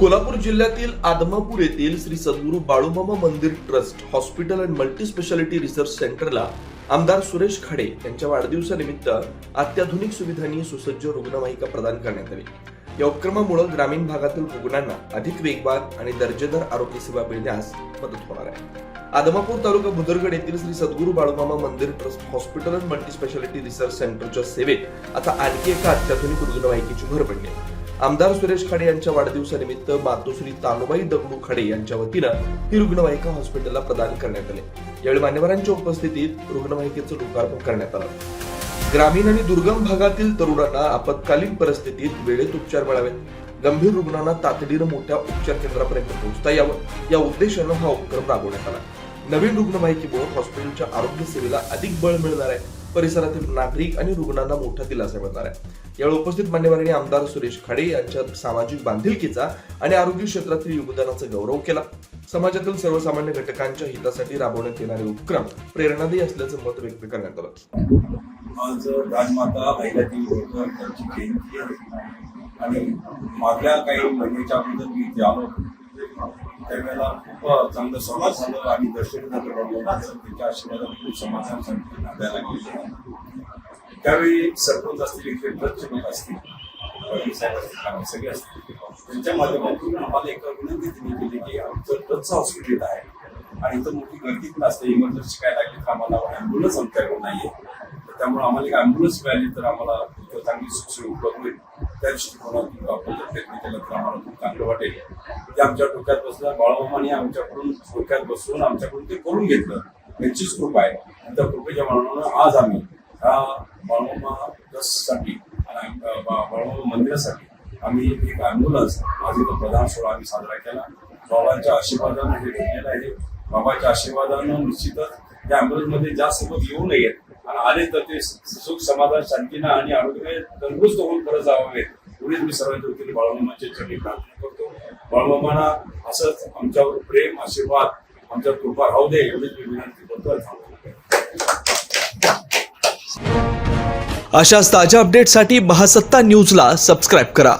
कोल्हापूर जिल्ह्यातील आदमापूर येथील श्री सद्गुरू बाळूमामा मंदिर trust hospital and multispeciality research सेंटरला आमदार सुरेश खाडे यांच्या वाढदिवसानिमित्त अत्याधुनिक सुविधांनी सुसज्ज रुग्णवाहिका प्रदान करण्यात आली। या उपक्रमामुळे ग्रामीण भागातील रुग्णांना अधिक वेगवान आणि दर्जेदार आरोग्य सेवा मिळण्यास मदत होणार आहे। आदमापूर तालुका बुदरगड येथील श्री सद्गुरू बाळूमामा मंदिर trust hospital and multispeciality research सेंटरच्या सेवेत आता आणखी एका अत्याधुनिक रुग्णवाहिकेची भर पडली आहे। आमदार सुरेश खाडे यांच्या वाढदिवसानिमित्त मातोश्री तानुबाई दगडू खाडे यांच्या वतीनं ही रुग्णवाहिका हॉस्पिटलला प्रदान करण्यात आली। यावेळी मान्यवरांच्या उपस्थितीत रुग्णवाहिकेचं लोकार्पण करण्यात आलं। ग्रामीण आणि दुर्गम भागातील तरुणांना आपत्कालीन परिस्थितीत वेळेत उपचार मिळावेत, गंभीर रुग्णांना तातडीनं मोठ्या उपचार केंद्रापर्यंत पोहोचता यावं या उद्देशानं हा उपक्रम राबवण्यात आला। नवीन रुग्णवाहिकेमुळे हॉस्पिटलच्या आरोग्य सेवेला अधिक बळ मिळणार आहे, परिसरातील नागरिक आणि रुग्णांना मोठा दिलासा मिळणार आहे। यावेळी उपस्थित मान्यवरांनी आमदार सुरेश खाडे यांच्या सामाजिक बांधिलकीचा आणि आरोग्य क्षेत्रातील योगदानाचा गौरव केला। समाजातील सर्वसामान्य घटकांच्या हितासाठी राबवण्यात येणारे उपक्रम प्रेरणादायी असल्याचं मत व्यक्त करण्यात आलं। आज राजमाता अहिल्यादेवी होळकर यांची जयंती आहे आणि मागल्या काही महिन्याच्या अगोदर मी इथे आलो त्यावेळेला खूप चांगलं समाज झालं आणि दर्शन झालं बाळूमामाचं। त्याच्या आशीर्वादात खूप समाधान संपत्ती नांदायला गेले। त्यावेळी सरपंच असतील, इथे ट्रस्टचे लोक असतील, साहेब असतील, आम्ही सगळे असतील, त्यांच्या माध्यमातून आम्हाला एक विनंती दिली गेली की आमचं ट्रस्टचं हॉस्पिटल आहे आणि इथं मोठी गर्दी पण असते, इमर्जन्सी काय लागली तर आम्हाला ॲम्ब्युलन्स आमच्याकडे नाहीये, त्यामुळे आम्हाला एक ॲम्ब्युलन्स मिळाली तर आम्हाला चांगली सुखसोयी उपलब्ध होईल। त्या दृष्टिकोनातून आपण जर प्रयत्न केला तर आम्हाला खूप चांगलं वाटेल। ते आमच्या डोक्यात बसलं, बाळूमामाने आमच्याकडून डोक्यात बसवून आमच्याकडून ते करून घेतलं, यांचीच कृपा आहे। आणि त्या कृपेच्या मानानं आज आम्ही ह्या बाळूमामा ट्रस्टसाठी आणि बाळूमामा मंदिरासाठी आम्ही एक ॲम्ब्युलन्स आज इथं प्रधान सोहळा आम्ही साजरा केला। बाबांच्या आशीर्वादानं हे घेतलेलं आहे। बाबाच्या आशीर्वादानं निश्चितच त्या ॲम्ब्युलन्समध्ये जास्त लोक येऊ नयेत आणि आले तर ते सुख समाधान शांतीनं आणि आरोग्य तंदुरुस्त होऊन परत जावावेत एवढीच मी सर्वांच्या वतीने बाळूमामाच्या चरणी प्रार्थना करतो। बाळूमामाला असंच आमच्यावर प्रेम आशीर्वाद आमच्या कृपा राहू दे एवढीच मी विनंती करतो। अशाच ताज्या अपडेटसाठी महासत्ता न्यूजला सबस्क्राईब करा।